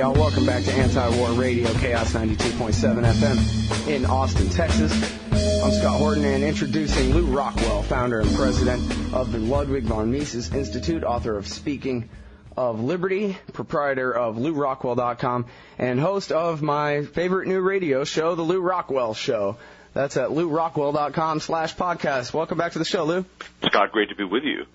y'all. Welcome back to Antiwar Radio, Chaos 92.7 FM in Austin, Texas. I'm Scott Horton, and introducing Lew Rockwell, founder and president of the Ludwig von Mises Institute, author of Speaking of Liberty, proprietor of LewRockwell.com, and host of my favorite new radio show, The Lew Rockwell Show. That's at LewRockwell.com/podcast. Welcome back to the show, Lew. Scott, great to be with you.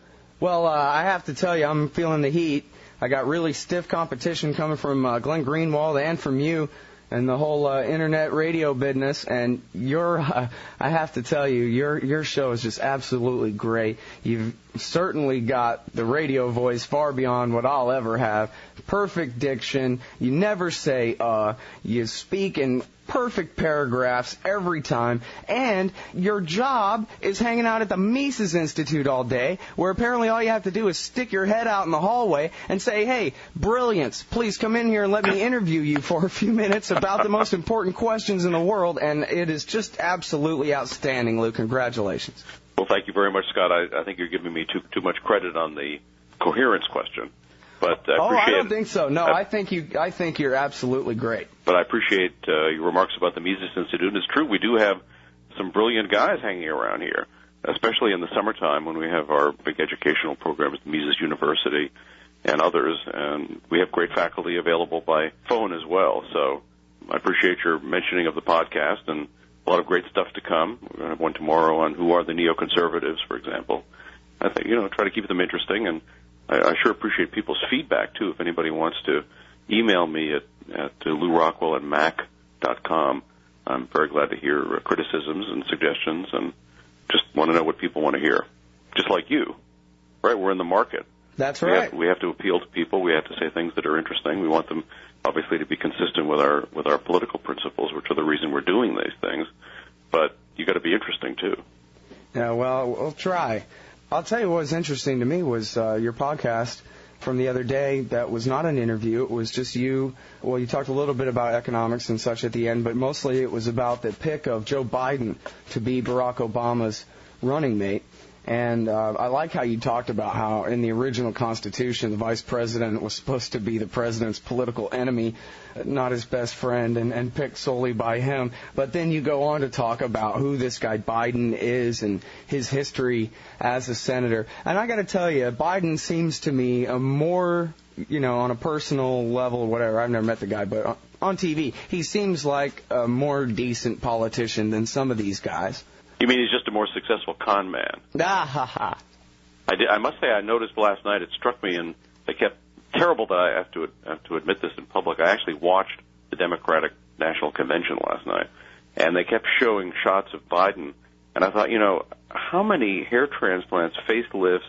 Well, I have to tell you, I'm feeling the heat. I got really stiff competition coming from Glenn Greenwald and from you and the whole internet radio business. And I have to tell you, your show is just absolutely great. You've certainly got the radio voice far beyond what I'll ever have. Perfect diction. You never say you speak in perfect paragraphs every time, and your job is hanging out at the Mises Institute all day, where apparently all you have to do is stick your head out in the hallway and say, hey, brilliance, please come in here and let me interview you for a few minutes about the most important questions in the world, and it is just absolutely outstanding, Lew. Congratulations. Well, thank you very much, Scott. I think you're giving me too much credit on the coherence question. But I don't think so. No, I think you're absolutely great. But I appreciate your remarks about the Mises Institute. It's true, we do have some brilliant guys hanging around here, especially in the summertime when we have our big educational programs, Mises University and others. And we have great faculty available by phone as well. So I appreciate your mentioning of the podcast and a lot of great stuff to come. We're going to have one tomorrow on who are the neoconservatives, for example. I think, try to keep them interesting, and I sure appreciate people's feedback, too. If anybody wants to email me at lewrockwell@mac.com, I'm very glad to hear criticisms and suggestions and just want to know what people want to hear. Just like you, right? We're in the market. That's right. We have to appeal to people. We have to say things that are interesting. We want them, obviously, to be consistent with our political principles, which are the reason we're doing these things. But you got to be interesting, too. Yeah, well, we'll try. I'll tell you what was interesting to me was your podcast from the other day that was not an interview. It was just you. Well, you talked a little bit about economics and such at the end, but mostly it was about the pick of Joe Biden to be Barack Obama's running mate. And I like how you talked about how in the original Constitution, the vice president was supposed to be the president's political enemy, not his best friend, and picked solely by him. But then you go on to talk about who this guy Biden is and his history as a senator. And I got to tell you, Biden seems to me a more, on a personal level, whatever. I've never met the guy, but on TV, he seems like a more decent politician than some of these guys. You mean he's just a more successful con man? I must say, I noticed last night, it struck me, and they kept, terrible that I have to admit this in public, I actually watched the Democratic National Convention last night, and they kept showing shots of Biden, and I thought, how many hair transplants, facelifts,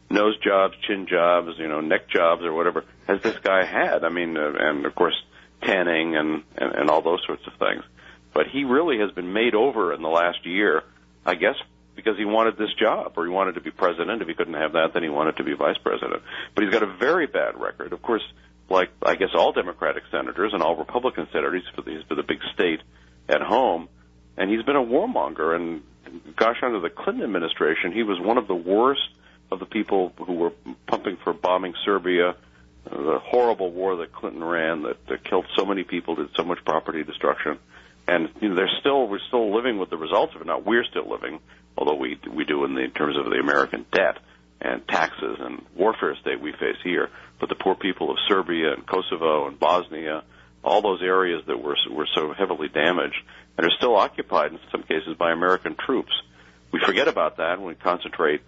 nose jobs, chin jobs, neck jobs or whatever has this guy had? I mean, and of course, tanning and all those sorts of things. But he really has been made over in the last year, I guess, because he wanted this job, or he wanted to be president. If he couldn't have that, then he wanted to be vice president. But he's got a very bad record. Of course, like I guess all Democratic senators and all Republican senators, he's for the big state at home, and he's been a warmonger. And gosh, under the Clinton administration, he was one of the worst of the people who were pumping for bombing Serbia, the horrible war that Clinton ran that killed so many people, did so much property destruction. And we're still living with the results of it. Now, we're still living, although we do in terms of the American debt and taxes and warfare state we face here. But the poor people of Serbia and Kosovo and Bosnia, all those areas that were so heavily damaged and are still occupied in some cases by American troops. We forget about that and we concentrate,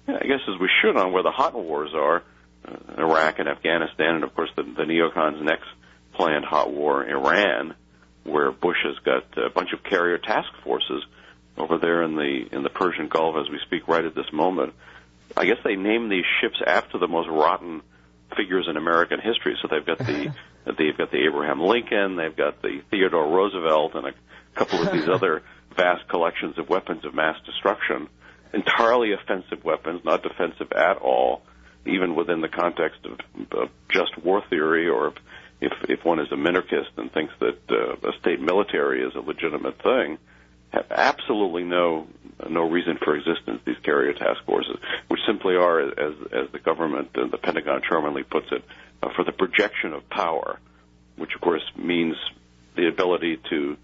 I guess as we should, on where the hot wars are, Iraq and Afghanistan, and of course the neocons' next planned hot war, Iran, where Bush has got a bunch of carrier task forces over there in the Persian Gulf as we speak right at this moment. I guess they named these ships after the most rotten figures in American history. So they've got the Abraham Lincoln, they've got the Theodore Roosevelt, and a couple of these other vast collections of weapons of mass destruction, entirely offensive weapons, not defensive at all, even within the context of just war theory, or if one is a minarchist and thinks that a state military is a legitimate thing, have absolutely no reason for existence, these carrier task forces, which simply are, as the government and the Pentagon charmingly puts it, for the projection of power. which of course means the ability to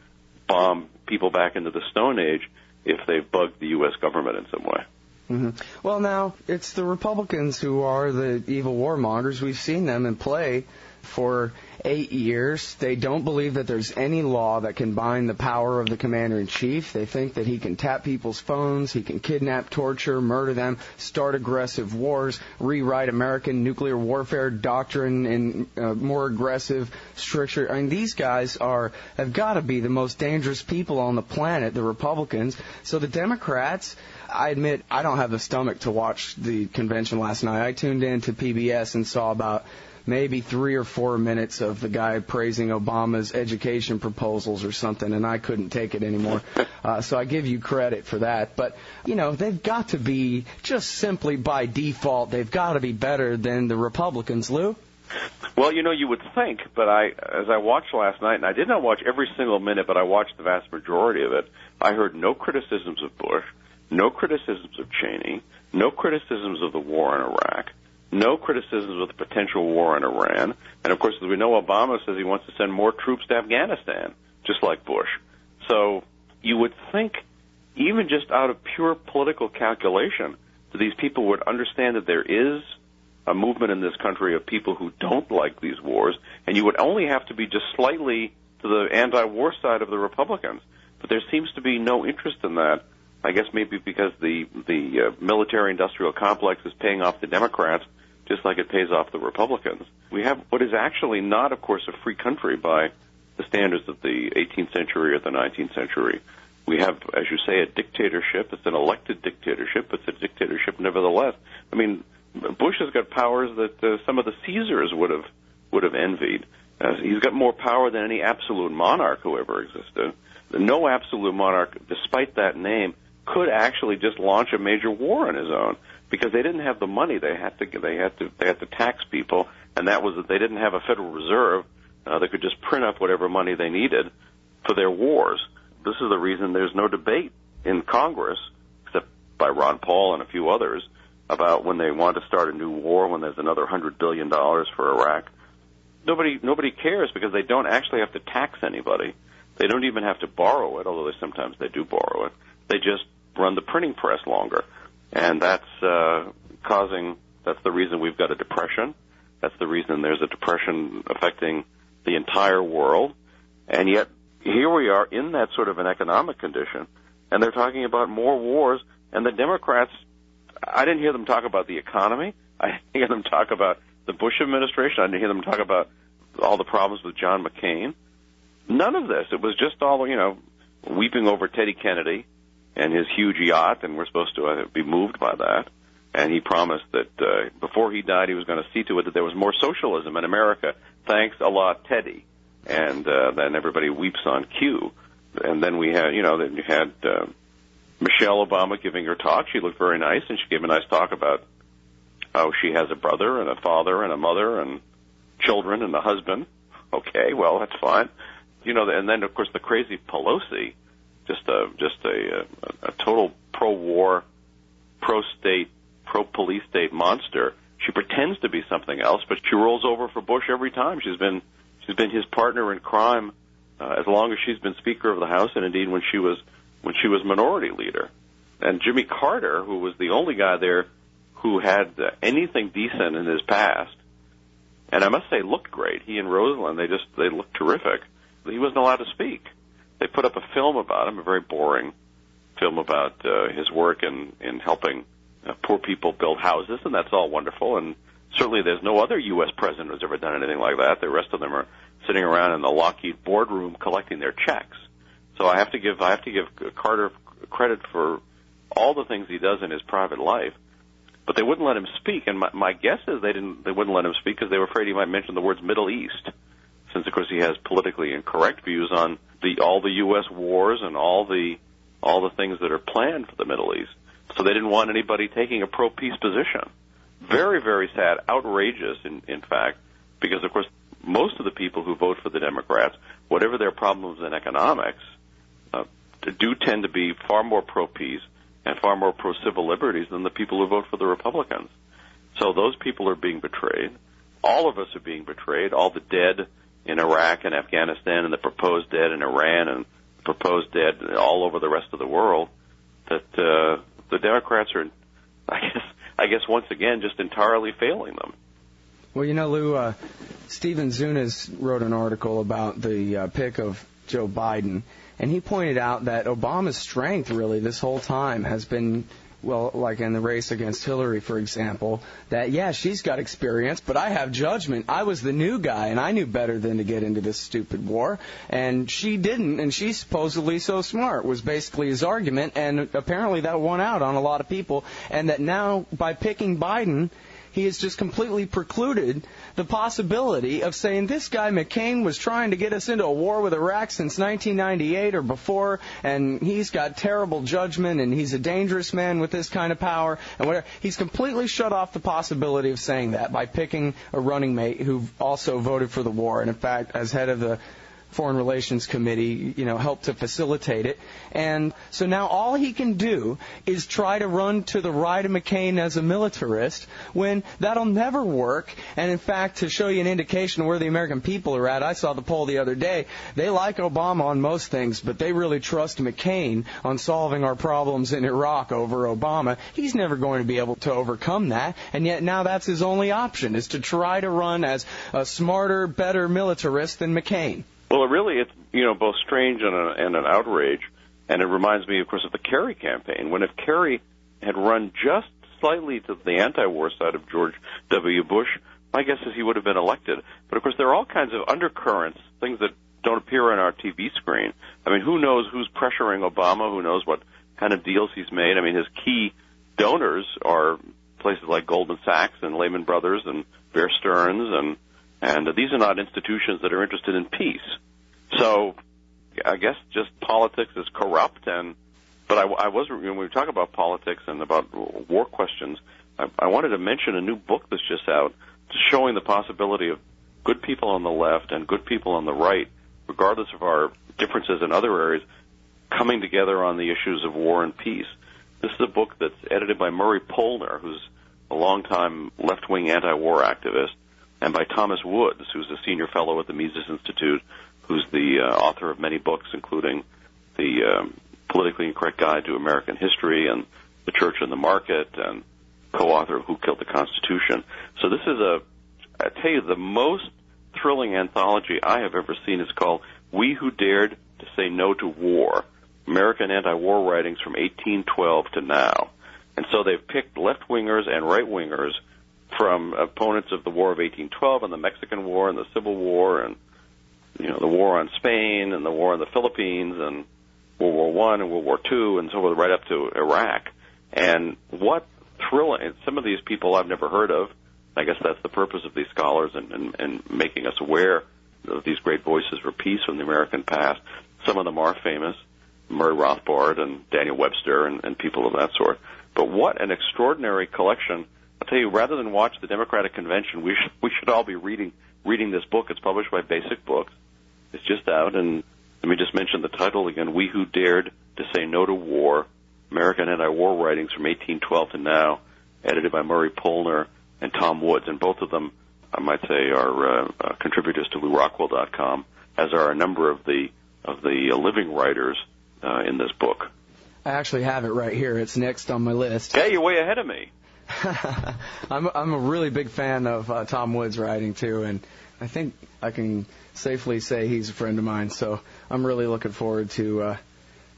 bomb people back into the Stone Age if they've bugged the U.S. government in some way. Mm-hmm. Well, now, it's the Republicans who are the evil warmongers. We've seen them in play for 8 years. They don't believe that there's any law that can bind the power of the commander-in-chief. They think that he can tap people's phones, he can kidnap, torture, murder them, start aggressive wars, rewrite American nuclear warfare doctrine in more aggressive, stricter. I mean, these guys have got to be the most dangerous people on the planet, the Republicans. So the Democrats, I admit, I don't have the stomach to watch the convention last night. I tuned in to PBS and saw about maybe 3 or 4 minutes of the guy praising Obama's education proposals or something, and I couldn't take it anymore. So I give you credit for that. But, they've got to be, just simply by default, they've got to be better than the Republicans, Lou? Well, you would think, but as I watched last night, and I did not watch every single minute, but I watched the vast majority of it, I heard no criticisms of Bush, no criticisms of Cheney, no criticisms of the war in Iraq, no criticisms of the potential war in Iran. And, of course, as we know, Obama says he wants to send more troops to Afghanistan, just like Bush. So you would think, even just out of pure political calculation, that these people would understand that there is a movement in this country of people who don't like these wars, and you would only have to be just slightly to the anti-war side of the Republicans. But there seems to be no interest in that. I guess maybe because the military-industrial complex is paying off the Democrats just like it pays off the Republicans. We have what is actually not, of course, a free country by the standards of the 18th century or the 19th century. We have, as you say, a dictatorship. It's an elected dictatorship. It's a dictatorship nevertheless. I mean, Bush has got powers that some of the Caesars would have envied. He's got more power than any absolute monarch who ever existed. No absolute monarch, despite that name, could actually just launch a major war on his own because they didn't have the money. They had to tax people, and that was that they didn't have a Federal Reserve that could just print up whatever money they needed for their wars. This is the reason there's no debate in Congress, except by Ron Paul and a few others, about when they want to start a new war, when there's another $100 billion for Iraq. Nobody cares because they don't actually have to tax anybody. They don't even have to borrow it, although sometimes they do borrow it. They just run the printing press longer. And that's the reason we've got a depression. That's the reason there's a depression affecting the entire world. And yet, here we are in that sort of an economic condition, and they're talking about more wars, and the Democrats, I didn't hear them talk about the economy. I didn't hear them talk about the Bush administration. I didn't hear them talk about all the problems with John McCain. None of this. It was just all, weeping over Teddy Kennedy and his huge yacht, and we're supposed to be moved by that. And he promised that before he died, he was going to see to it that there was more socialism in America. Thanks a lot, Teddy. And then everybody weeps on cue. And then we had, then you had Michelle Obama giving her talk. She looked very nice, and she gave a nice talk about how she has a brother and a father and a mother and children and a husband. Okay, well, that's fine. And then, of course, the crazy Pelosi, just a total pro-war, pro-state, pro-police state monster. She pretends to be something else, but she rolls over for Bush every time. She's been his partner in crime as long as she's been Speaker of the House, and indeed when she was Minority Leader. And Jimmy Carter, who was the only guy there who had anything decent in his past, and I must say looked great. He and Rosalynn, they looked terrific. He wasn't allowed to speak. They put up a film about him, a very boring film about his work in helping poor people build houses, and that's all wonderful. And certainly there's no other U.S. president who's ever done anything like that. The rest of them are sitting around in the Lockheed boardroom collecting their checks. So I have to give Carter credit for all the things he does in his private life. But they wouldn't let him speak, and my guess is they wouldn't let him speak because they were afraid he might mention the words Middle East, since of course he has politically incorrect views on all the U.S. wars and all the things that are planned for the Middle East. So they didn't want anybody taking a pro-peace position. Very, very sad, outrageous, in fact, because of course most of the people who vote for the Democrats, whatever their problems in economics, do tend to be far more pro-peace and far more pro-civil liberties than the people who vote for the Republicans. So those people are being betrayed. All of us are being betrayed. All the dead in Iraq and Afghanistan, and the proposed dead in Iran, and proposed dead all over the rest of the world, that the Democrats are, I guess once again, just entirely failing them. Well, Lou, Stephen Zunas wrote an article about the pick of Joe Biden, and he pointed out that Obama's strength really this whole time has been, well, like in the race against Hillary, for example, that, yeah, she's got experience, but I have judgment. I was the new guy, and I knew better than to get into this stupid war, and she didn't, and she's supposedly so smart, was basically his argument, and apparently that won out on a lot of people, and that now, by picking Biden, he has just completely precluded the possibility of saying this guy McCain was trying to get us into a war with Iraq since 1998 or before, and he's got terrible judgment, and he's a dangerous man with this kind of power, and whatever. He's completely shut off the possibility of saying that by picking a running mate who also voted for the war, and in fact, as head of the Foreign Relations Committee, helped to facilitate it. And so now all he can do is try to run to the right of McCain as a militarist, when that'll never work. And in fact, to show you an indication of where the American people are at, I saw the poll the other day. They like Obama on most things, but they really trust McCain on solving our problems in Iraq over Obama. He's never going to be able to overcome that, and yet now that's his only option, is to try to run as a smarter, better militarist than McCain. Well, it's both strange and an outrage, and it reminds me, of course, of the Kerry campaign, when if Kerry had run just slightly to the anti-war side of George W. Bush, my guess is he would have been elected. But, of course, there are all kinds of undercurrents, things that don't appear on our TV screen. I mean, who knows who's pressuring Obama? Who knows what kind of deals he's made? I mean, his key donors are places like Goldman Sachs and Lehman Brothers and Bear Stearns, and these are not institutions that are interested in peace. So I guess just politics is corrupt. But I was, when we talk about politics and about war questions, I wanted to mention a new book that's just out showing the possibility of good people on the left and good people on the right, regardless of our differences in other areas, coming together on the issues of war and peace. This is a book that's edited by Murray Polner, who's a longtime left-wing anti-war activist, and by Thomas Woods, who's a senior fellow at the Mises Institute, who's the author of many books, including the Politically Incorrect Guide to American History and The Church and the Market, and co-author of Who Killed the Constitution. So this is I tell you, the most thrilling anthology I have ever seen. Is called We Who Dared to Say No to War, American Anti-War Writings from 1812 to Now. And so they've picked left-wingers and right-wingers from opponents of the War of 1812 and the Mexican War and the Civil War and, the war on Spain and the war on the Philippines and World War I and World War II and so forth, right up to Iraq. And what thrilling, some of these people I've never heard of. I guess that's the purpose of these scholars and making us aware of these great voices for peace from the American past. Some of them are famous, Murray Rothbard and Daniel Webster and people of that sort. But what an extraordinary collection. I'll tell you, rather than watch the Democratic Convention, we should all be reading this book. It's published by Basic Books. It's just out, and let me just mention the title again, We Who Dared to Say No to War, American Anti-War Writings from 1812 to Now, edited by Murray Polner and Tom Woods. And both of them, I might say, are contributors to LewRockwell.com, as are a number of the living writers in this book. I actually have it right here. It's next on my list. Hey, you're way ahead of me. I'm a really big fan of Tom Woods' writing, too, and I think I can safely say he's a friend of mine, so I'm really looking forward to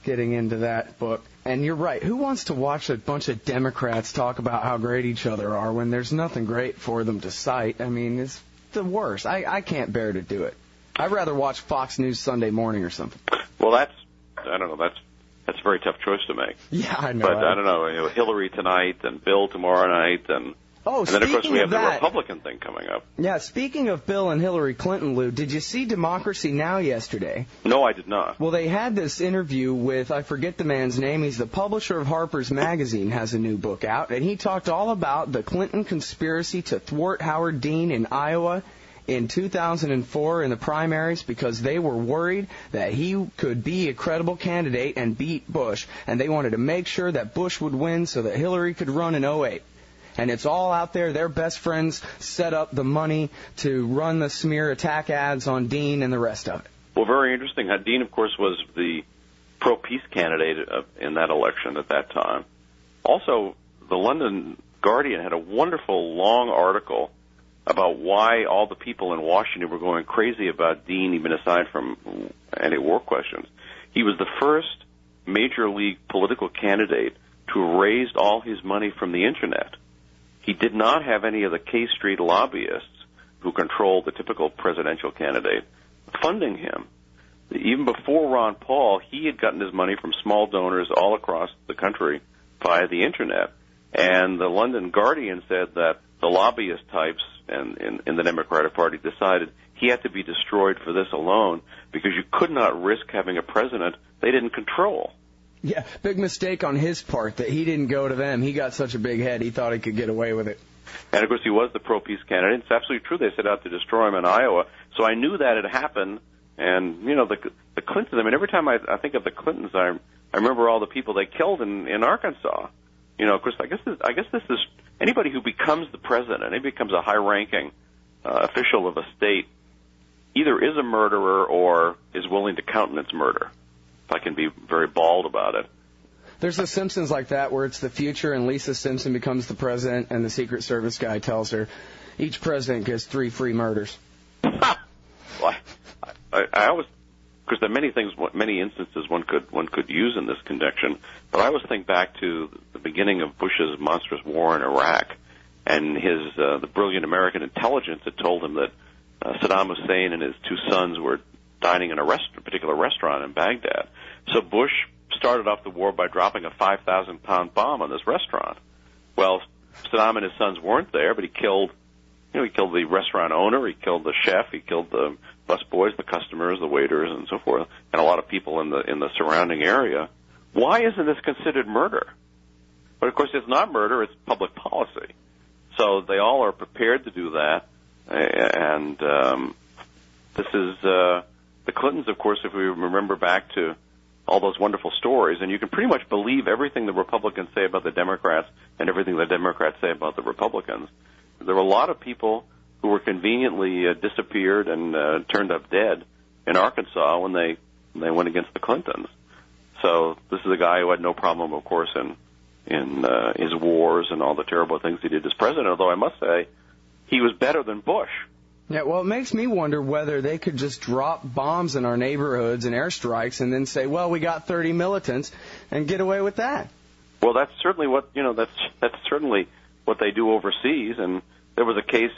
getting into that book. And you're right, who wants to watch a bunch of Democrats talk about how great each other are when there's nothing great for them to cite? I mean, it's the worst. I can't bear to do it. I'd rather watch Fox News Sunday morning or something. Well, that's a very tough choice to make. Yeah, I know. But I don't know, Hillary tonight and Bill tomorrow night, and then of course we have the Republican thing coming up. Yeah, speaking of Bill and Hillary Clinton, Lou, did you see Democracy Now! Yesterday? No, I did not. Well, they had this interview with, I forget the man's name, he's the publisher of Harper's Magazine, has a new book out, and he talked all about the Clinton conspiracy to thwart Howard Dean in Iowa in 2004 in the primaries because they were worried that he could be a credible candidate and beat Bush, and they wanted to make sure that Bush would win so that Hillary could run in 2008. and it's all out there. Their best friends set up the money to run the smear attack ads on Dean and the rest of it. Well, very interesting. Dean, of course, was the pro-peace candidate in that election at that time. Also, the London Guardian had a wonderful long article about why all the people in Washington were going crazy about Dean, even aside from any war questions. He was the first major league political candidate to have raised all his money from the Internet. He did not have any of the K Street lobbyists who controlled the typical presidential candidate funding him. Even before Ron Paul, he had gotten his money from small donors all across the country via the Internet. And the London Guardian said that the lobbyist types in the Democratic Party decided he had to be destroyed for this alone because you could not risk having a president they didn't control. Yeah, big mistake on his part that he didn't go to them. He got such a big head, he thought he could get away with it. And, of course, he was the pro-peace candidate. It's absolutely true. They set out to destroy him in Iowa. So I knew that had happened. And, you know, the Clintons, I mean, every time I think of the Clintons, I remember all the people they killed in Arkansas. You know, of course, I guess this is anybody who becomes the president, anybody becomes a high-ranking official of a state, either is a murderer or is willing to countenance murder, if I can be very bald about it. There's The Simpsons like that where it's the future and Lisa Simpson becomes the president and the Secret Service guy tells her each president gets 3 free murders. Well, I always, because there are many things, many instances one could use in this connection, but I always think back to the beginning of Bush's monstrous war in Iraq, and the brilliant American intelligence had told him that Saddam Hussein and his 2 sons were dining in a particular restaurant in Baghdad. So Bush started off the war by dropping a 5,000-pound bomb on this restaurant. Well, Saddam and his sons weren't there, but he killed the restaurant owner, he killed the chef, he killed the busboys, the customers, the waiters, and so forth, and a lot of people in the surrounding area. Why isn't this considered murder? But of course, it's not murder; it's public policy. So they all are prepared to do that, and this is the Clintons, of course. If we remember back to all those wonderful stories, and you can pretty much believe everything the Republicans say about the Democrats and everything the Democrats say about the Republicans. There were a lot of people who were conveniently disappeared and turned up dead in Arkansas when they went against the Clintons. So this is a guy who had no problem, of course, in his wars and all the terrible things he did as president, although I must say he was better than Bush. Yeah, well, it makes me wonder whether they could just drop bombs in our neighborhoods and airstrikes and then say, well, we got 30 militants and get away with that. Well, that's certainly that's certainly what they do overseas. And there was a case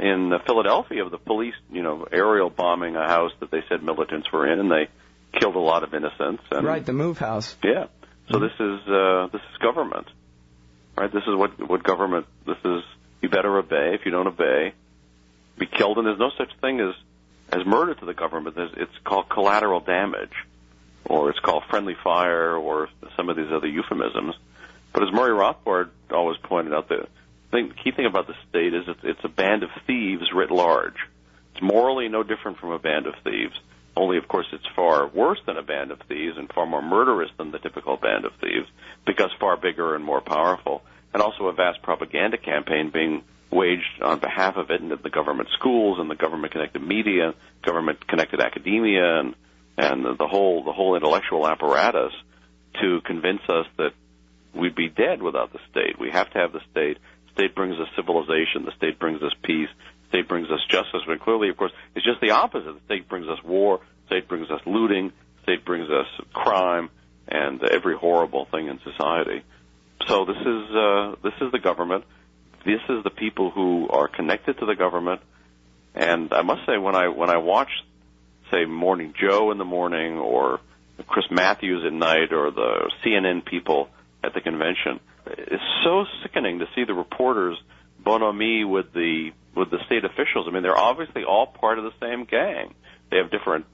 in Philadelphia of the police, aerial bombing a house that they said militants were in, and they killed a lot of innocents. And, right, the Move House. Yeah. So this is government, right? This is what government. This is, you better obey. If you don't obey, be killed. And there's no such thing as murder to the government. It's called collateral damage, or it's called friendly fire, or some of these other euphemisms. But as Murray Rothbard always pointed out, the key thing about the state is it's a band of thieves writ large. It's morally no different from a band of thieves. Only, of course, it's far worse than a band of thieves and far more murderous than the typical band of thieves, because far bigger and more powerful, and also a vast propaganda campaign being waged on behalf of it in the government schools and the government-connected media, government-connected academia, and the whole intellectual apparatus to convince us that we'd be dead without the state. We have to have the state. The state brings us civilization. The state brings us peace. The state brings us justice. But clearly, of course, it's just the opposite. The state brings us war. The state brings us looting. The state brings us crime and every horrible thing in society. So this is the government. This is the people who are connected to the government. And I must say, when I watch, say, Morning Joe in the morning, or Chris Matthews at night, or the CNN people at the convention, it's so sickening to see the reporters bonhomie with the state officials. I mean, they're obviously all part of the same gang. They have different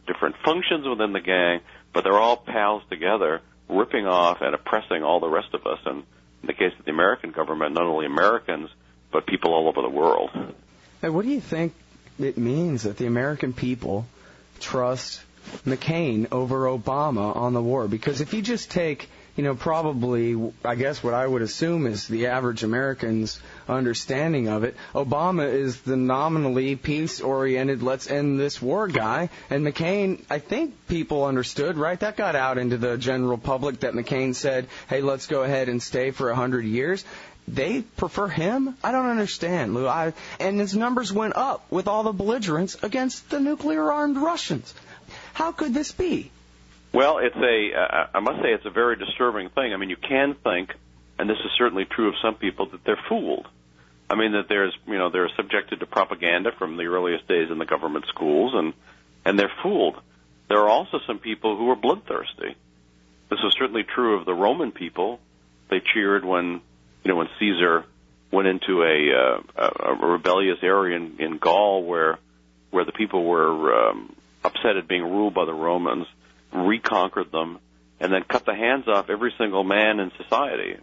functions within the gang, but they're all pals together, ripping off and oppressing all the rest of us. And in the case of the American government, not only Americans, but people all over the world. Hey, what do you think it means that the American people trust McCain over Obama on the war? Because if you just take probably, I guess what I would assume is the average American's understanding of it. Obama is the nominally peace-oriented, let's end this war guy. And McCain, I think people understood, right? That got out into the general public that McCain said, hey, let's go ahead and stay for 100 years. They prefer him? I don't understand, Lou. And his numbers went up with all the belligerents against the nuclear-armed Russians. How could this be? Well, I must say it's a very disturbing thing. I mean, you can think, and this is certainly true of some people, that they're fooled. I mean, that they're subjected to propaganda from the earliest days in the government schools, and they're fooled. There are also some people who are bloodthirsty. This was certainly true of the Roman people. They cheered when Caesar went into a rebellious area in Gaul where the people were upset at being ruled by the Romans, reconquered them, and then cut the hands off every single man in society.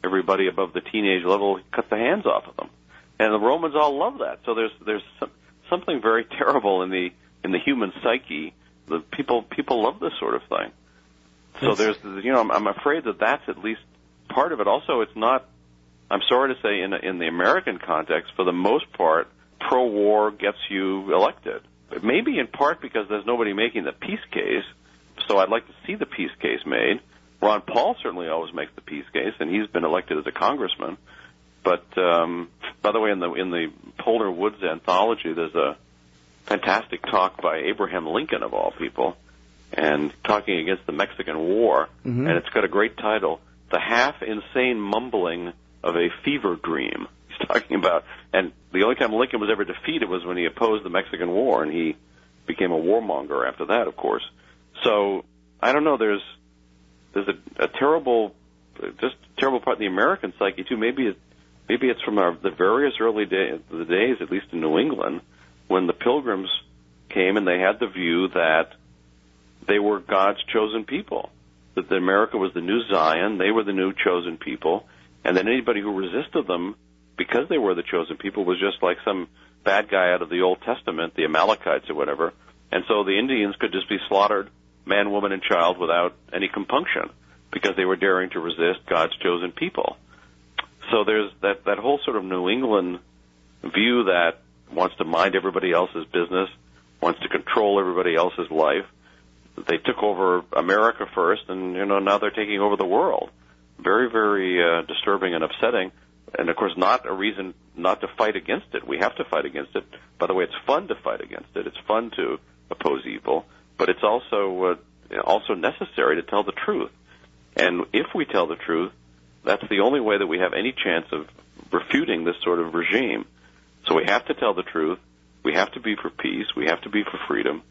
Everybody above the teenage level cut the hands off of them, and the Romans all love that. So there's something very terrible in the human psyche. The people love this sort of thing. So I'm afraid that that's at least part of it. Also, it's not. I'm sorry to say, in the American context, for the most part, pro-war gets you elected. Maybe in part because there's nobody making the peace case, so I'd like to see the peace case made. Ron Paul certainly always makes the peace case, and he's been elected as a congressman. But by the way, in the Polar Woods anthology, there's a fantastic talk by Abraham Lincoln, of all people, and talking against the Mexican War, and it's got a great title, "The Half-Insane Mumbling of a Fever Dream." He's talking about, and the only time Lincoln was ever defeated was when he opposed the Mexican War, and he became a warmonger after that, of course. So I don't know. There's a terrible part of the American psyche too. Maybe it's from the various early days, at least in New England, when the Pilgrims came and they had the view that they were God's chosen people, that America was the new Zion, they were the new chosen people, and that anybody who resisted them, because they were the chosen people, was just like some bad guy out of the Old Testament, the Amalekites or whatever. And so the Indians could just be slaughtered, man, woman, and child, without any compunction, because they were daring to resist God's chosen people. So there's that whole sort of New England view that wants to mind everybody else's business, wants to control everybody else's life. They took over America first, and now they're taking over the world. Very, very disturbing and upsetting. And, of course, not a reason not to fight against it. We have to fight against it. By the way, it's fun to fight against it. It's fun to oppose evil. But it's also necessary to tell the truth. And if we tell the truth, that's the only way that we have any chance of refuting this sort of regime. So we have to tell the truth. We have to be for peace. We have to be for freedom,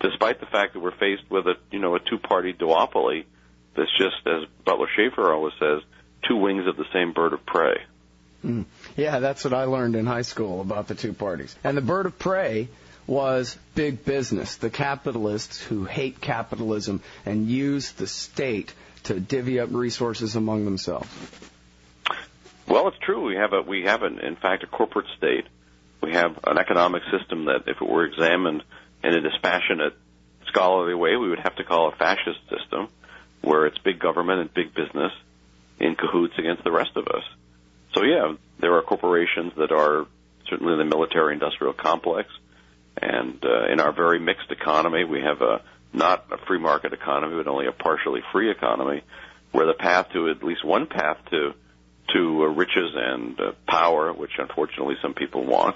despite the fact that we're faced with a two-party duopoly that's just, as Butler Schaefer always says, two wings of the same bird of prey. Yeah, that's what I learned in high school about the two parties. And the bird of prey was big business, the capitalists who hate capitalism and use the state to divvy up resources among themselves. Well, it's true. We have in fact, a corporate state. We have an economic system that, if it were examined in a dispassionate, scholarly way, we would have to call a fascist system, where it's big government and big business in cahoots against the rest of us. So, yeah, there are corporations that are certainly in the military-industrial complex, and in our very mixed economy, we have not a free market economy, but only a partially free economy, where the path to, at least one path to riches and power, which unfortunately some people want,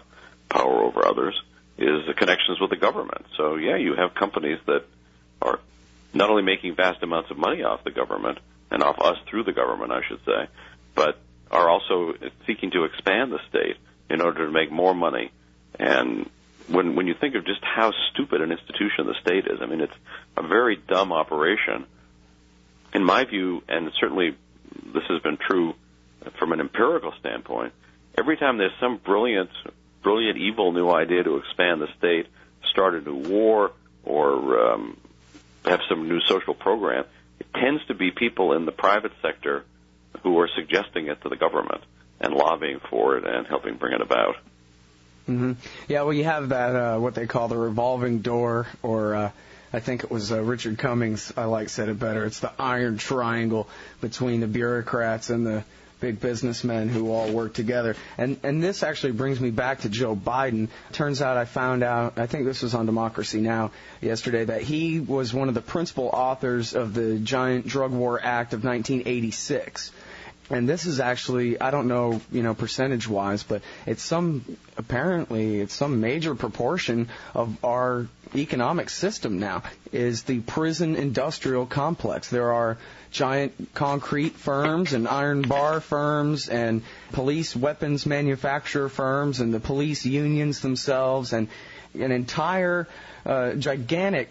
power over others, is the connections with the government. So, yeah, you have companies that are not only making vast amounts of money off the government, and off us through the government, I should say, but are also seeking to expand the state in order to make more money. And when you think of just how stupid an institution the state is, I mean, it's a very dumb operation. In my view, and certainly this has been true from an empirical standpoint, every time there's some brilliant, evil new idea to expand the state, start a new war, or have some new social program, it tends to be people in the private sector who are suggesting it to the government and lobbying for it and helping bring it about. Yeah, well, you have that, what they call the revolving door, or I think it was Richard Cummings, said it better. It's the iron triangle between the bureaucrats and the big businessmen who all work together. And this actually brings me back to Joe Biden. Turns out I found out, I think this was on Democracy Now! Yesterday, that he was one of the principal authors of the giant Drug War Act of 1986. And this is actually, I don't know, percentage-wise, but apparently it's some major proportion of our economic system now is the prison industrial complex. There are giant concrete firms and iron bar firms and police weapons manufacturer firms and the police unions themselves and an entire gigantic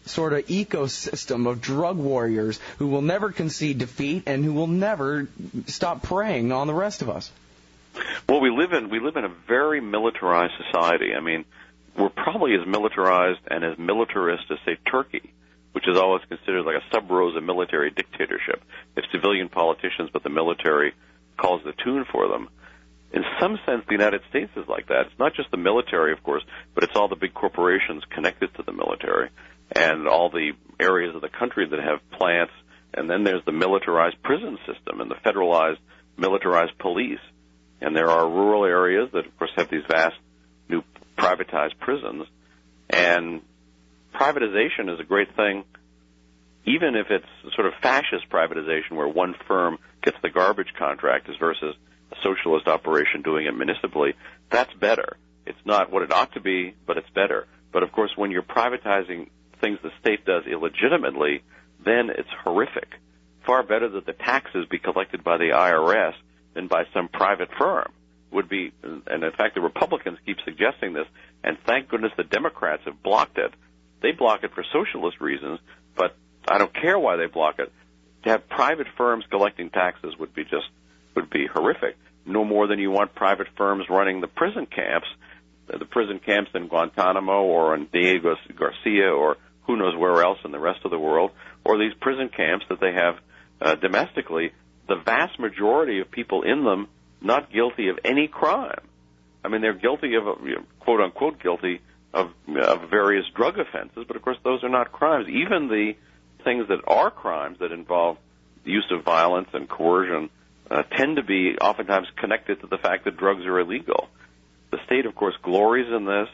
sort of ecosystem of drug warriors who will never concede defeat and who will never stop preying on the rest of us. Well, we live in a very militarized society. I mean, we're probably as militarized and as militarist as, say, Turkey, which is always considered like a sub-rosa military dictatorship. If civilian politicians but the military calls the tune for them. In some sense, the United States is like that. It's not just the military, of course, but it's all the big corporations connected to the military and all the areas of the country that have plants. And then there's the militarized prison system and the federalized militarized police. And there are rural areas that, of course, have these vast new privatized prisons. And privatization is a great thing, even if it's sort of fascist privatization where one firm gets the garbage contract versus a socialist operation doing it municipally. That's better. It's not what it ought to be, but it's better. But, of course, when you're privatizing things the state does illegitimately, then it's horrific. Far better that the taxes be collected by the IRS than by some private firm would be, and in fact the Republicans keep suggesting this, and thank goodness the Democrats have blocked it. They block it for socialist reasons, but I don't care why they block it. To have private firms collecting taxes would be horrific. No more than you want private firms running the prison camps in Guantanamo or in Diego Garcia or who knows where else in the rest of the world, or these prison camps that they have domestically, the vast majority of people in them not guilty of any crime. I mean, they're guilty of, quote-unquote guilty of various drug offenses, but of course those are not crimes. Even the things that are crimes that involve the use of violence and coercion tend to be oftentimes connected to the fact that drugs are illegal. The state, of course, glories in this.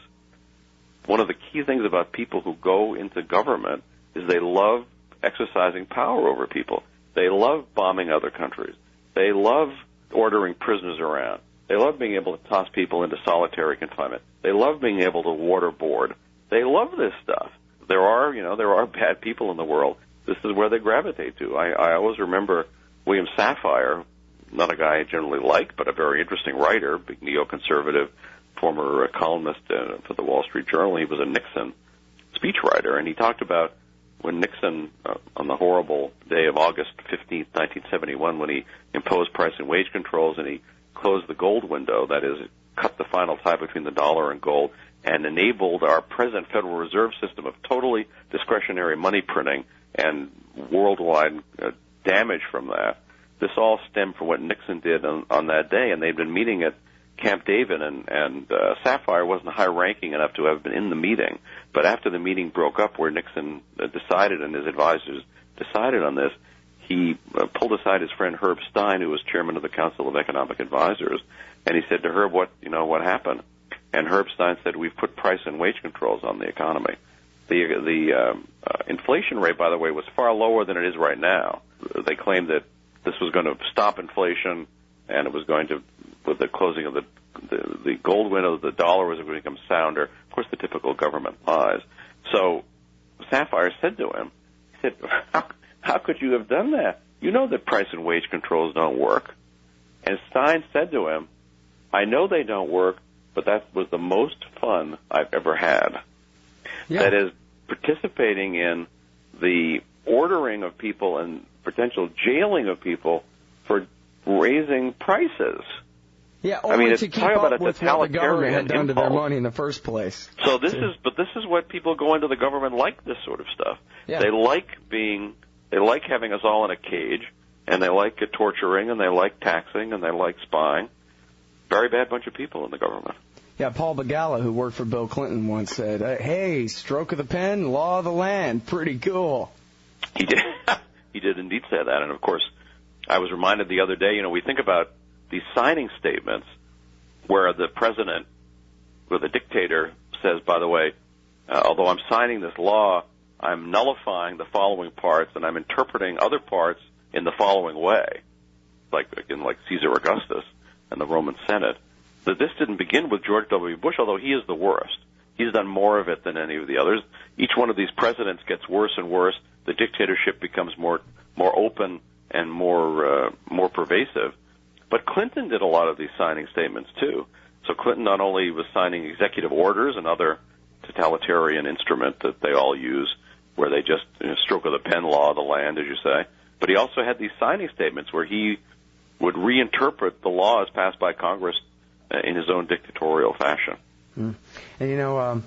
One of the key things about people who go into government is they love exercising power over people. They love bombing other countries. They love ordering prisoners around. They love being able to toss people into solitary confinement. They love being able to waterboard. They love this stuff. There are bad people in the world. This is where they gravitate to. I always remember William Safire, not a guy I generally like, but a very interesting writer, big neoconservative, former columnist for the Wall Street Journal. He was a Nixon speechwriter, and he talked about when Nixon, on the horrible day of August 15th, 1971, when he imposed price and wage controls and he closed the gold window, that is, cut the final tie between the dollar and gold, and enabled our present Federal Reserve System of totally discretionary money printing and worldwide damage from that. This all stemmed from what Nixon did on that day, and they'd been meeting at Camp David, and Safire wasn't high-ranking enough to have been in the meeting. But after the meeting broke up where Nixon decided and his advisors decided on this, he pulled aside his friend Herb Stein, who was chairman of the Council of Economic Advisors, and he said to Herb, what happened? And Herb Stein said, we've put price and wage controls on the economy. The inflation rate, by the way, was far lower than it is right now. They claimed that this was going to stop inflation, and it was going to, with the closing of the gold window, the dollar was going to become sounder. Of course, the typical government lies. So Safire said to him, he said, how could you have done that? You know that price and wage controls don't work. And Stein said to him, I know they don't work, but that was the most fun I've ever had. Yeah. That is, participating in the ordering of people and potential jailing of people for raising prices. Yeah, only to keep up with what the government had done to their money in the first place. So this is what people go into the government like, this sort of stuff. Yeah. They like having us all in a cage, and they like torturing, and they like taxing, and they like spying. Very bad bunch of people in the government. Yeah, Paul Begala, who worked for Bill Clinton, once said, hey, stroke of the pen, law of the land, pretty cool. He did. He did indeed say that. And, of course, I was reminded the other day, we think about these signing statements where the president or the dictator says, by the way, although I'm signing this law, I'm nullifying the following parts and I'm interpreting other parts in the following way, like Caesar Augustus and the Roman Senate. That this didn't begin with George W. Bush, although he is the worst. He's done more of it than any of the others. Each one of these presidents gets worse and worse. The dictatorship becomes more open and more pervasive. But Clinton did a lot of these signing statements too. So Clinton not only was signing executive orders, another totalitarian instrument that they all use, where they just stroke of the pen, law of the land, as you say, but he also had these signing statements where he would reinterpret the laws passed by Congress in his own dictatorial fashion. And,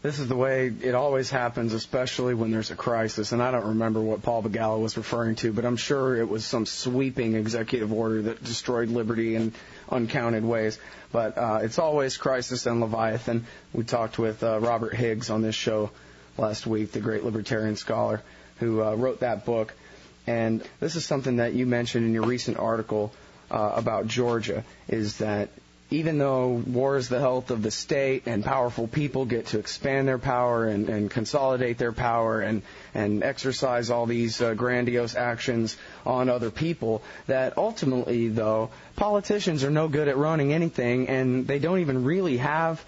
this is the way it always happens, especially when there's a crisis. And I don't remember what Paul Begala was referring to, but I'm sure it was some sweeping executive order that destroyed liberty in uncounted ways. But it's always crisis and Leviathan. We talked with Robert Higgs on this show last week, the great libertarian scholar who wrote that book. And this is something that you mentioned in your recent article about Georgia, is that even though war is the health of the state and powerful people get to expand their power and consolidate their power and exercise all these grandiose actions on other people, that ultimately, though, politicians are no good at running anything, and they don't even really have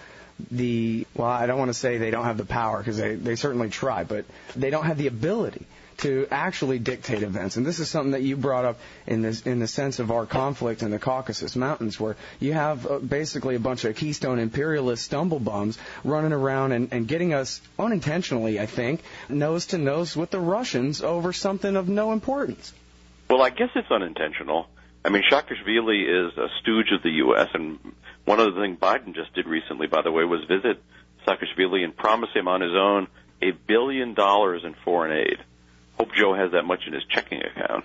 I don't want to say they don't have the power, because they certainly try, but they don't have the ability to actually dictate events. And this is something that you brought up in the sense of our conflict in the Caucasus Mountains, where you have basically a bunch of Keystone imperialist stumblebums running around and getting us unintentionally, I think, nose to nose with the Russians over something of no importance. Well, I guess it's unintentional. I mean, Saakashvili is a stooge of the U.S., and one of the things Biden just did recently, by the way, was visit Saakashvili and promise him on his own $1 billion in foreign aid. Hope Joe has that much in his checking account,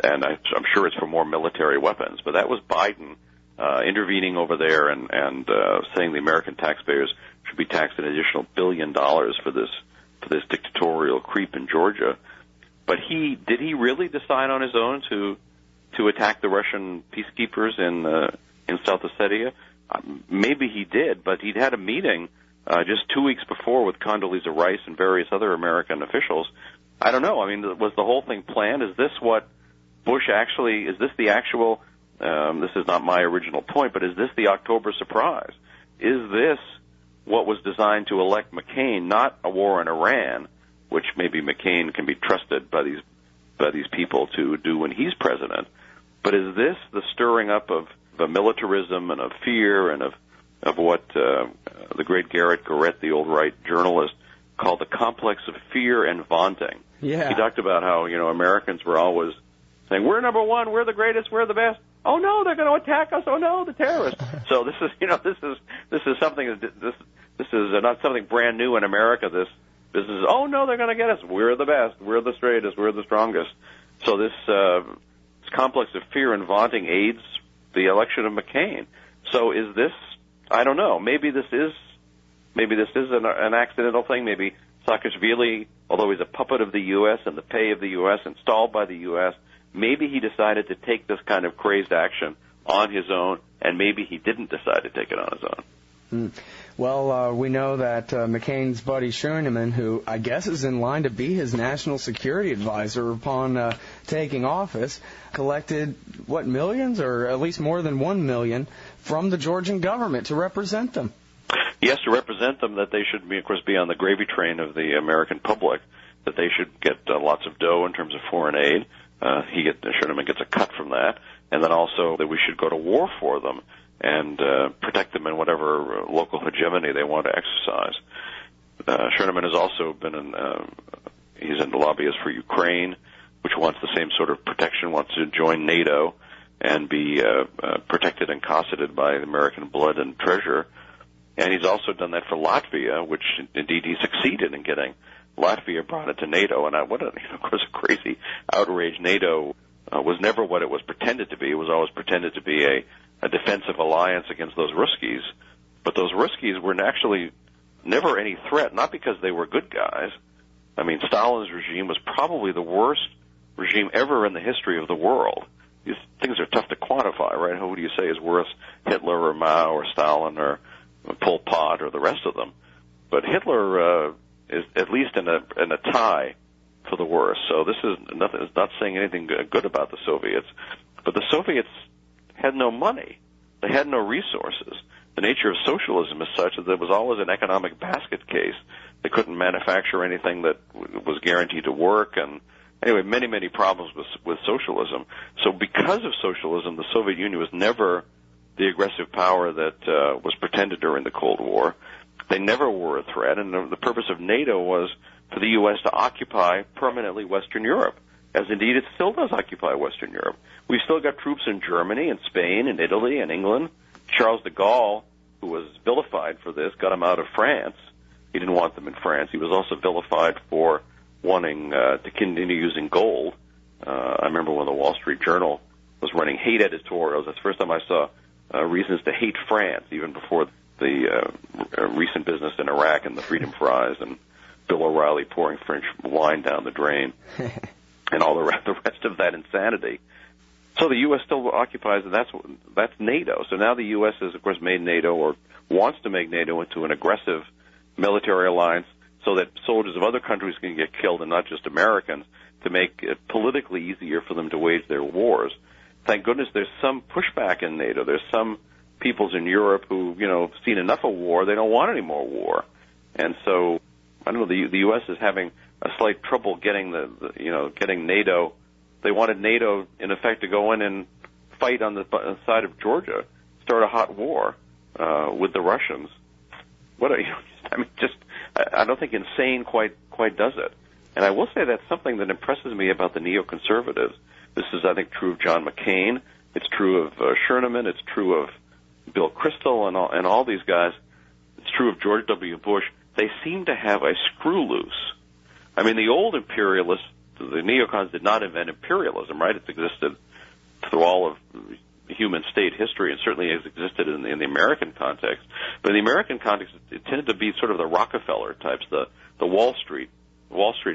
and I'm sure it's for more military weapons. But that was Biden intervening over there and saying the American taxpayers should be taxed an additional $1 billion for this dictatorial creep in Georgia. But did he really decide on his own to attack the Russian peacekeepers in South Ossetia? Maybe he did, but he'd had a meeting just 2 weeks before with Condoleezza Rice and various other American officials. I don't know. I mean, was the whole thing planned? Is this what Bush actually, is this the actual, this is not my original point, but is this the October surprise? Is this what was designed to elect McCain, not a war in Iran, which maybe McCain can be trusted by these people to do when he's president, but is this the stirring up of militarism and of fear and of what the great Garrett Garrett, the old right journalist, called the complex of fear and vaunting? Yeah. He talked about how, Americans were always saying, we're number one, we're the greatest, we're the best. Oh no, they're going to attack us. Oh no, the terrorists. So this is, this is something, this is not something brand new in America. This is, oh no, they're going to get us. We're the best, we're the straightest, we're the strongest. So this complex of fear and vaunting aids the election of McCain. So is this, I don't know, maybe this is an accidental thing. Maybe Saakashvili, although he's a puppet of the U.S. and the pay of the U.S., installed by the U.S., maybe he decided to take this kind of crazed action on his own, and maybe he didn't decide to take it on his own. Well, we know that McCain's buddy Schoeneman, who I guess is in line to be his national security advisor upon taking office, collected, millions, or at least more than 1 million, from the Georgian government to represent them. Yes, to represent them, that they should, of course, be on the gravy train of the American public, that they should get lots of dough in terms of foreign aid. Schoeneman gets a cut from that, and then also that we should go to war for them and protect them in whatever local hegemony they want to exercise. Schoeneman has also been he's a lobbyist for Ukraine, which wants the same sort of protection, wants to join NATO and be protected and cosseted by American blood and treasure. And he's also done that for Latvia, which indeed he succeeded in getting Latvia brought into NATO. And of course, a crazy outrage. NATO was never what it was pretended to be. It was always pretended to be a defensive alliance against those Ruskies. But those Ruskies were actually never any threat, not because they were good guys. I mean, Stalin's regime was probably the worst regime ever in the history of the world. These things are tough to quantify, right? Who do you say is worse, Hitler or Mao or Stalin or Pol Pot or the rest of them? But Hitler is at least in a tie for the worst. So this is nothing. It's not saying anything good about the Soviets. But the Soviets had no money. They had no resources. The nature of socialism is such that there was always an economic basket case. They couldn't manufacture anything that was guaranteed to work, and anyway, many, many problems with socialism. So because of socialism, the Soviet Union was never the aggressive power that was pretended during the Cold War. They never were a threat, and the purpose of NATO was for the U.S. to occupy permanently Western Europe, as indeed it still does occupy Western Europe. We've still got troops in Germany and Spain and Italy and England. Charles de Gaulle, who was vilified for this, got him out of France. He didn't want them in France. He was also vilified for wanting to continue using gold. I remember when the Wall Street Journal was running hate editorials. That's the first time I saw reasons to hate France, even before the recent business in Iraq and the Freedom Fries and Bill O'Reilly pouring French wine down the drain and all the rest of that insanity. So the U.S. still occupies, and that's NATO. So now the U.S. has, of course, made NATO or wants to make NATO into an aggressive military alliance so that soldiers of other countries can get killed and not just Americans, to make it politically easier for them to wage their wars. Thank goodness there's some pushback in NATO. There's some peoples in Europe who, have seen enough of war. They don't want any more war. And so, I don't know, the U.S. is having a slight trouble getting getting NATO. They wanted NATO, in effect, to go in and fight on the side of Georgia, start a hot war with the Russians. I don't think insane quite does it. And I will say that's something that impresses me about the neoconservatives. This is, I think, true of John McCain. It's true of Scherneman. It's true of Bill Kristol and all these guys. It's true of George W. Bush. They seem to have a screw loose. I mean, the old imperialists, the neocons, did not invent imperialism, right? It's existed through all of human state history, and certainly has existed in the American context. But in the American context, it tended to be sort of the Rockefeller types, the Wall Street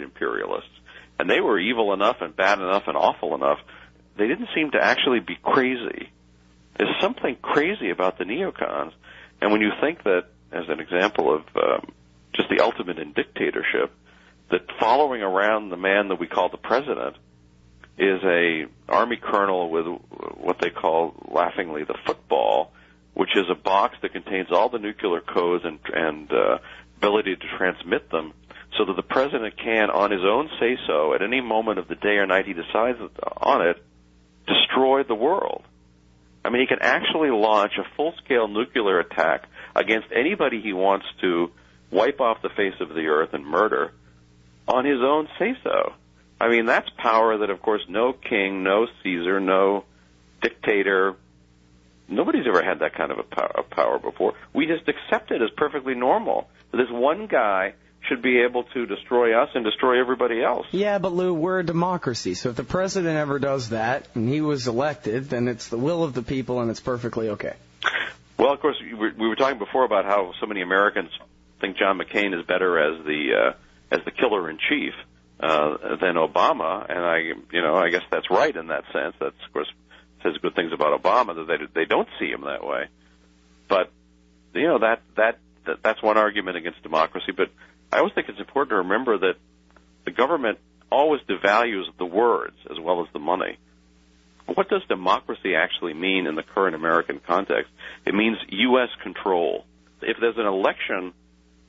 imperialists. And they were evil enough and bad enough and awful enough. They didn't seem to actually be crazy. There's something crazy about the neocons. And when you think that, as an example of just the ultimate in dictatorship, that following around the man that we call the president is a army colonel with what they call laughingly the football, which is a box that contains all the nuclear codes and ability to transmit them, so that the president can, on his own say-so, at any moment of the day or night he decides on it, destroy the world. I mean, he can actually launch a full-scale nuclear attack against anybody he wants to wipe off the face of the earth and murder on his own say-so. I mean, that's power that, of course, no king, no Caesar, no dictator, nobody's ever had that kind of a power before. We just accept it as perfectly normal. This one guy should be able to destroy us and destroy everybody else. Yeah, but Lou, we're a democracy, so if the president ever does that and he was elected, then it's the will of the people and it's perfectly okay. Well, of course, we were talking before about how so many Americans think John McCain is better as the killer-in-chief than Obama, and I guess that's right in that sense. That's, of course, says good things about Obama, that they don't see him that way. But that's one argument against democracy. But I always think it's important to remember that the government always devalues the words as well as the money. What does democracy actually mean in the current American context? It means U.S. control. If there's an election,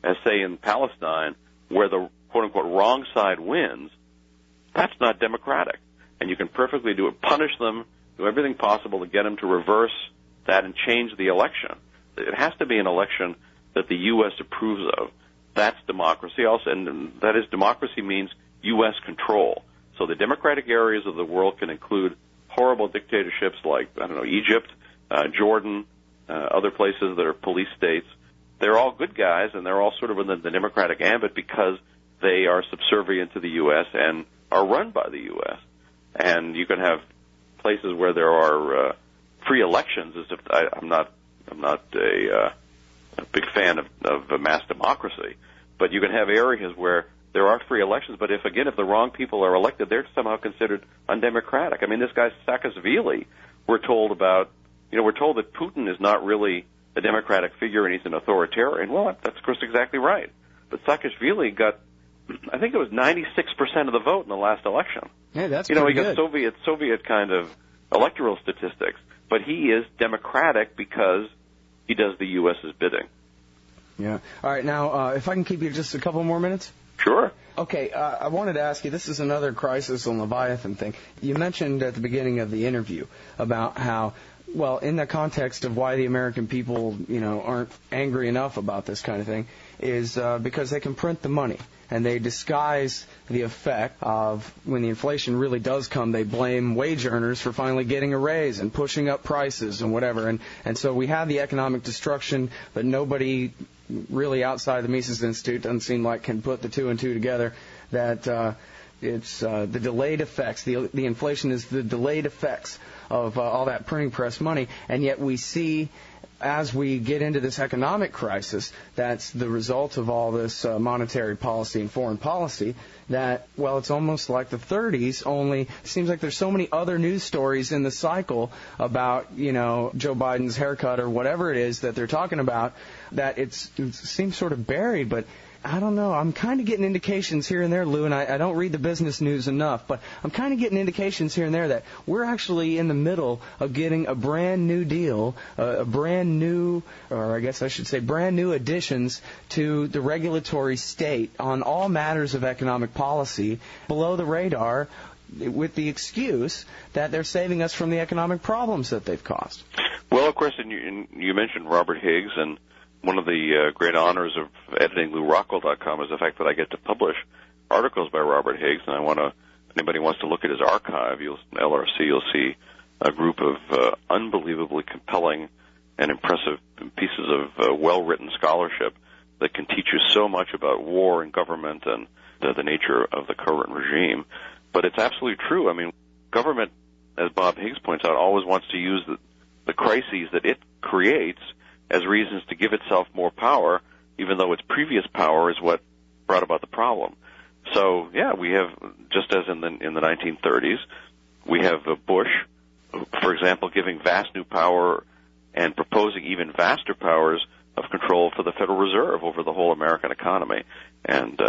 as say in Palestine, where the quote-unquote wrong side wins, that's not democratic. And you can perfectly punish them, do everything possible to get them to reverse that and change the election. It has to be an election that the U.S. approves of. That's democracy also, and that is, democracy means U.S. control. So the democratic areas of the world can include horrible dictatorships like, Egypt, Jordan, other places that are police states. They're all good guys, and they're all sort of within the democratic ambit because they are subservient to the U.S. and are run by the U.S. And you can have places where there are free elections, as if I'm not a a big fan of mass democracy. But you can have areas where there are free elections, but if the wrong people are elected, they're somehow considered undemocratic. I mean, this guy Saakashvili, we're told that Putin is not really a democratic figure and he's an authoritarian. Well, that's of course exactly right. But Saakashvili got, I think it was 96% of the vote in the last election. Yeah, that's he pretty got good. Soviet kind of electoral statistics, but he is democratic because he does the U.S.'s bidding. Yeah. All right. Now, if I can keep you just a couple more minutes. Sure. Okay, I wanted to ask you, this is another crisis on Leviathan thing. You mentioned at the beginning of the interview about how, well, in the context of why the American people, aren't angry enough about this kind of thing, is because they can print the money. And they disguise the effect of when the inflation really does come, they blame wage earners for finally getting a raise and pushing up prices and whatever. And so we have the economic destruction, but nobody really outside the Mises Institute doesn't seem like can put the two and two together, that it's the delayed effects. The inflation is the delayed effects of all that printing press money, and yet we see as we get into this economic crisis, that's the result of all this monetary policy and foreign policy, that, well, it's almost like the 30s, only it seems like there's so many other news stories in the cycle about, Joe Biden's haircut or whatever it is that they're talking about, that it seems sort of buried, but I don't know. I'm kind of getting indications here and there, Lou, and I don't read the business news enough, but I'm kind of getting indications here and there that we're actually in the middle of getting a brand new deal, a brand new, or I guess I should say brand new additions to the regulatory state on all matters of economic policy below the radar, with the excuse that they're saving us from the economic problems that they've caused. Well, of course, and you mentioned Robert Higgs, and one of the great honors of editing LewRockwell.com is the fact that I get to publish articles by Robert Higgs, and if anybody wants to look at his archive, LRC, you'll see a group of unbelievably compelling and impressive pieces of well-written scholarship that can teach you so much about war and government and the nature of the current regime. But it's absolutely true. I mean, government, as Bob Higgs points out, always wants to use the crises that it creates as reasons to give itself more power, even though its previous power is what brought about the problem. So, yeah, we have, just as in the 1930s, we have Bush, for example, giving vast new power and proposing even vaster powers of control for the Federal Reserve over the whole American economy. And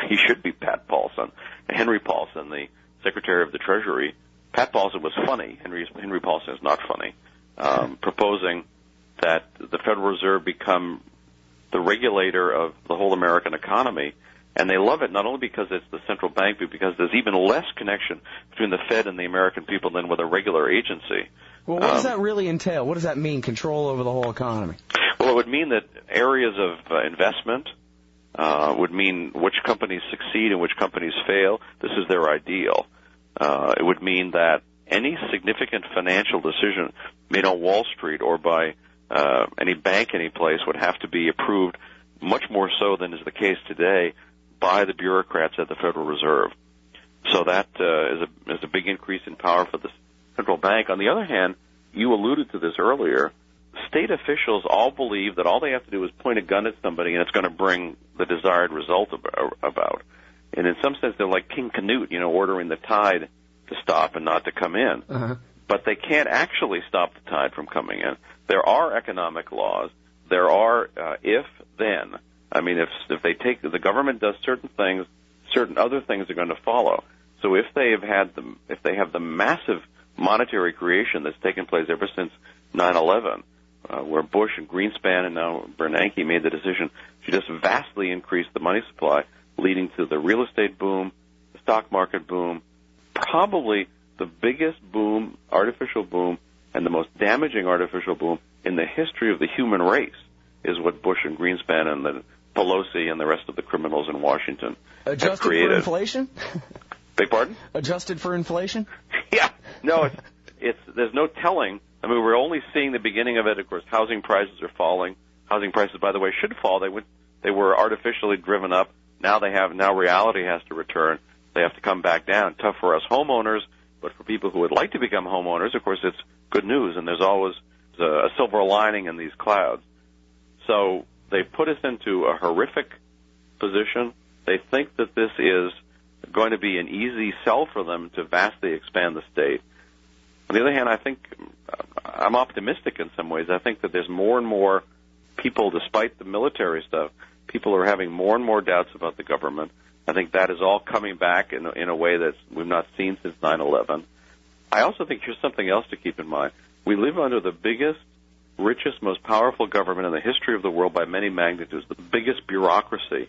he should be Pat Paulson. Henry Paulson, the Secretary of the Treasury. Pat Paulson was funny. Henry Paulson is not funny. Proposing that the Federal Reserve become the regulator of the whole American economy. And they love it not only because it's the central bank, but because there's even less connection between the Fed and the American people than with a regular agency. Well, what does that really entail? What does that mean, control over the whole economy? Well, it would mean that areas of investment would mean which companies succeed and which companies fail. This is their ideal. It would mean that any significant financial decision made on Wall Street or by any bank any place would have to be approved much more so than is the case today by the bureaucrats at the Federal Reserve. So that is a big increase in power for the central bank. On the other hand, you alluded to this earlier, state officials all believe that all they have to do is point a gun at somebody and it's going to bring the desired result about. And in some sense, they're like King Canute, ordering the tide to stop and not to come in. Uh-huh. But they can't actually stop the tide from coming in. There are economic laws. There are if-then. I mean, if the government does certain things, certain other things are going to follow. So if they have the massive monetary creation that's taken place ever since 9/11, where Bush and Greenspan and now Bernanke made the decision to just vastly increase the money supply, leading to the real estate boom, the stock market boom, probably the biggest boom, artificial boom, and the most damaging artificial boom in the history of the human race is what Bush and Greenspan and the Pelosi and the rest of the criminals in Washington have created. For inflation? Beg pardon? Adjusted for inflation? Yeah. No, there's no telling. I mean, we're only seeing the beginning of it. Of course, housing prices are falling. Housing prices, by the way, should fall. They were artificially driven up. Now reality has to return. They have to come back down. Tough for us homeowners, but for people who would like to become homeowners, of course, it's good news, and there's always a silver lining in these clouds. So they put us into a horrific position. They think that this is going to be an easy sell for them to vastly expand the state. On the other hand, I think I'm optimistic in some ways. I think that there's more and more people, despite the military stuff, people are having more and more doubts about the government. I think that is all coming back in a way that we've not seen since 9/11. I also think here's something else to keep in mind. We live under the biggest, richest, most powerful government in the history of the world by many magnitudes, the biggest bureaucracy.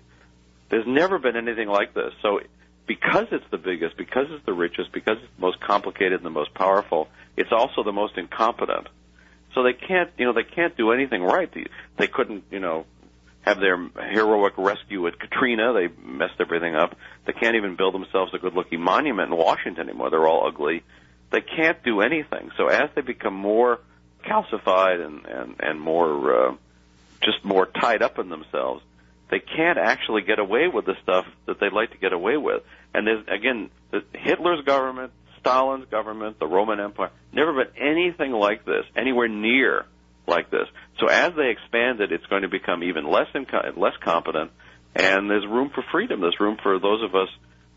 There's never been anything like this. So because it's the biggest, because it's the richest, because it's the most complicated and the most powerful, it's also the most incompetent. So they can't do anything right. They couldn't, have their heroic rescue at Katrina. They messed everything up. They can't even build themselves a good-looking monument in Washington anymore. They're all ugly. They can't do anything. So as they become more calcified and more just more tied up in themselves, they can't actually get away with the stuff that they'd like to get away with. And there's, again, Hitler's government, Stalin's government, the Roman Empire, never been anything like this, anywhere near like this. So as they expand it, it's going to become even less competent, and there's room for freedom. There's room for those of us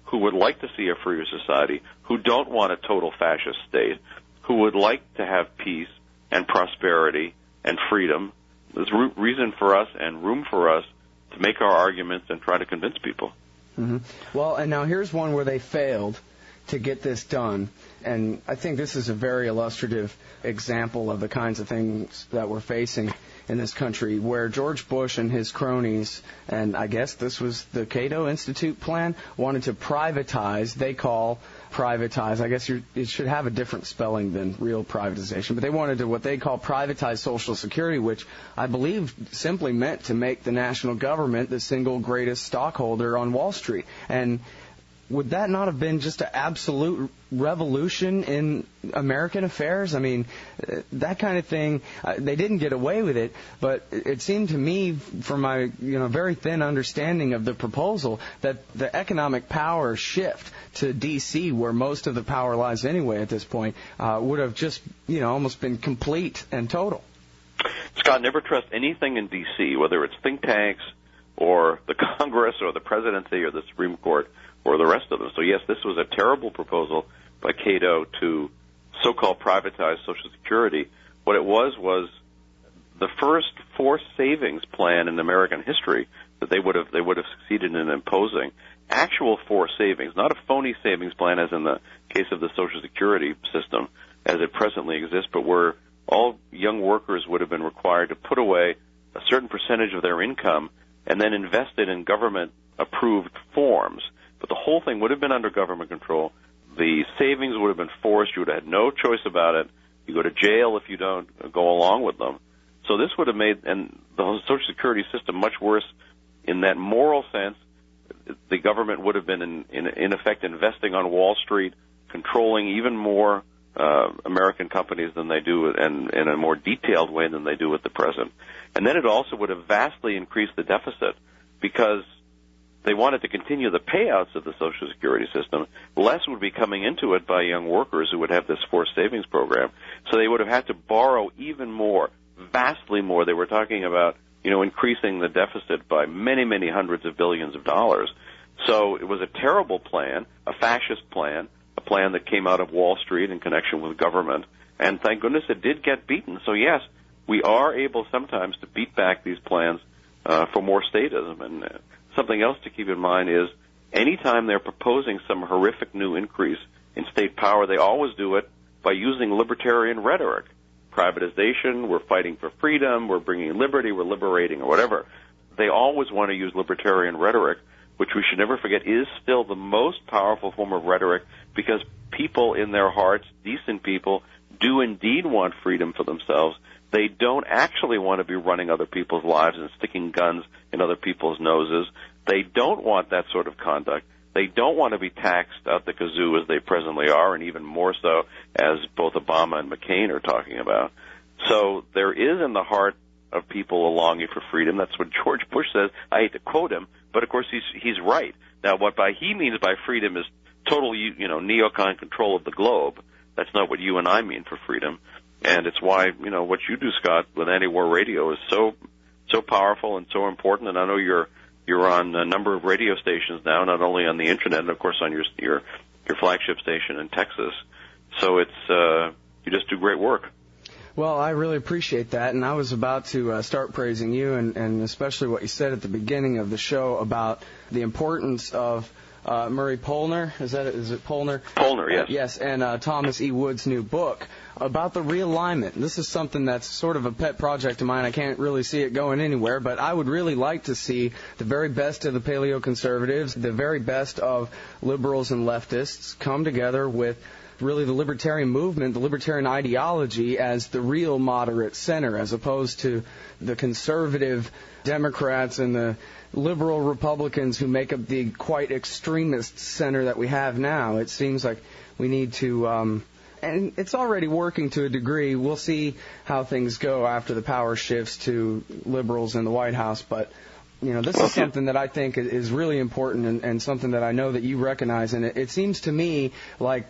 who would like to see a freer society, who don't want a total fascist state, who would like to have peace and prosperity and freedom. There's reason for us and room for us to make our arguments and try to convince people. Mm-hmm. Well, and now here's one where they failed to get this done, and I think this is a very illustrative example of the kinds of things that we're facing in this country, where George Bush and his cronies, and I guess this was the Cato Institute plan, wanted to privatize. They call privatize, I guess it should have a different spelling than real privatization, but they wanted to what they call privatize Social Security, which I believe simply meant to make the national government the single greatest stockholder on Wall Street. And would that not have been just an absolute revolution in American affairs? I mean, that kind of thing, they didn't get away with it, but it seemed to me, from my very thin understanding of the proposal, that the economic power shift to D.C., where most of the power lies anyway at this point, would have just, almost been complete and total. Scott, never trust anything in D.C., whether it's think tanks or the Congress or the presidency or the Supreme Court or the rest of them. So, yes, this was a terrible proposal by Cato to so-called privatize Social Security. What it was the first forced savings plan in American history that they would have succeeded in imposing. Actual forced savings, not a phony savings plan as in the case of the Social Security system as it presently exists, but where all young workers would have been required to put away a certain percentage of their income and then invest it in government-approved forms. But the whole thing would have been under government control. The savings would have been forced. You would have had no choice about it. You go to jail if you don't go along with them. So this would have made and the whole Social Security system much worse in that moral sense. The government would have been, in effect, investing on Wall Street, controlling even more American companies than they do, and in a more detailed way than they do at the present. And then it also would have vastly increased the deficit because they wanted to continue the payouts of the Social Security system. Less would be coming into it by young workers who would have this forced savings program. So they would have had to borrow even more, vastly more. They were talking about, increasing the deficit by many, many hundreds of billions of dollars. So it was a terrible plan, a fascist plan, a plan that came out of Wall Street in connection with government. And thank goodness it did get beaten. So, yes, we are able sometimes to beat back these plans for more statism. And something else to keep in mind is anytime they're proposing some horrific new increase in state power, they always do it by using libertarian rhetoric. Privatization, we're fighting for freedom, we're bringing liberty, we're liberating, or whatever. They always want to use libertarian rhetoric, which we should never forget is still the most powerful form of rhetoric because people in their hearts, decent people, do indeed want freedom for themselves. They don't actually want to be running other people's lives and sticking guns in other people's noses. They don't want that sort of conduct. They don't want to be taxed out the kazoo as they presently are, and even more so as both Obama and McCain are talking about. So there is in the heart of people a longing for freedom. That's what George Bush says. I hate to quote him, but of course he's right. Now, what he means by freedom is total, neocon control of the globe. That's not what you and I mean for freedom. And it's why, what you do, Scott, with Antiwar Radio is so so powerful and so important. And I know you're on a number of radio stations now, not only on the internet, and of course on your flagship station in Texas. So it's you just do great work. Well, I really appreciate that, and I was about to start praising you, and especially what you said at the beginning of the show about the importance of Murray Polner. Is it Polner? Polner, yes. Yes, and Thomas E. Wood's new book about the realignment. This is something that's sort of a pet project of mine. I can't really see it going anywhere, but I would really like to see the very best of the paleo-conservatives, the very best of liberals and leftists come together with really the libertarian movement, the libertarian ideology as the real moderate center, as opposed to the conservative Democrats and the liberal Republicans who make up the quite extremist center that we have now. It seems like we need to, and it's already working to a degree. We'll see how things go after the power shifts to liberals in the White House, but this is something that I think is really important and something that I know that you recognize. And it seems to me like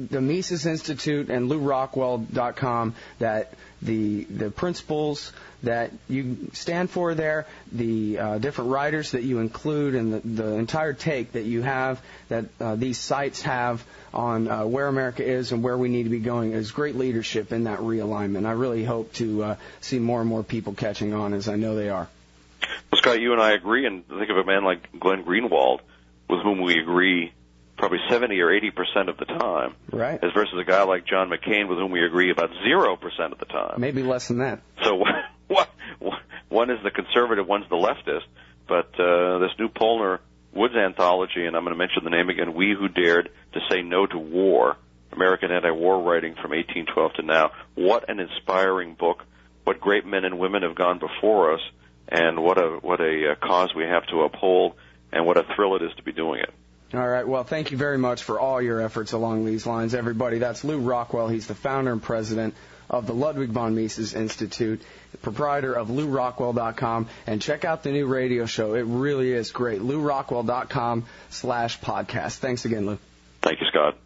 the Mises Institute and LewRockwell.com that the principles that you stand for there, the different writers that you include, and the entire take that you have, that these sites have on where America is and where we need to be going is great leadership in that realignment. I really hope to see more and more people catching on, as I know they are. Well, Scott, you and I agree, and think of a man like Glenn Greenwald, with whom we agree probably 70 or 80% of the time, right? As versus a guy like John McCain, with whom we agree about 0% of the time. Maybe less than that. So one is the conservative, one's the leftist. But this new Polner Woods anthology, and I'm going to mention the name again, We Who Dared to Say No to War, American Anti-War Writing from 1812 to Now. What an inspiring book. What great men and women have gone before us. And what a cause we have to uphold, and what a thrill it is to be doing it. All right. Well, thank you very much for all your efforts along these lines, everybody. That's Lew Rockwell. He's the founder and president of the Ludwig von Mises Institute, the proprietor of LewRockwell.com, and check out the new radio show. It really is great. LewRockwell.com/podcast. Thanks again, Lew. Thank you, Scott.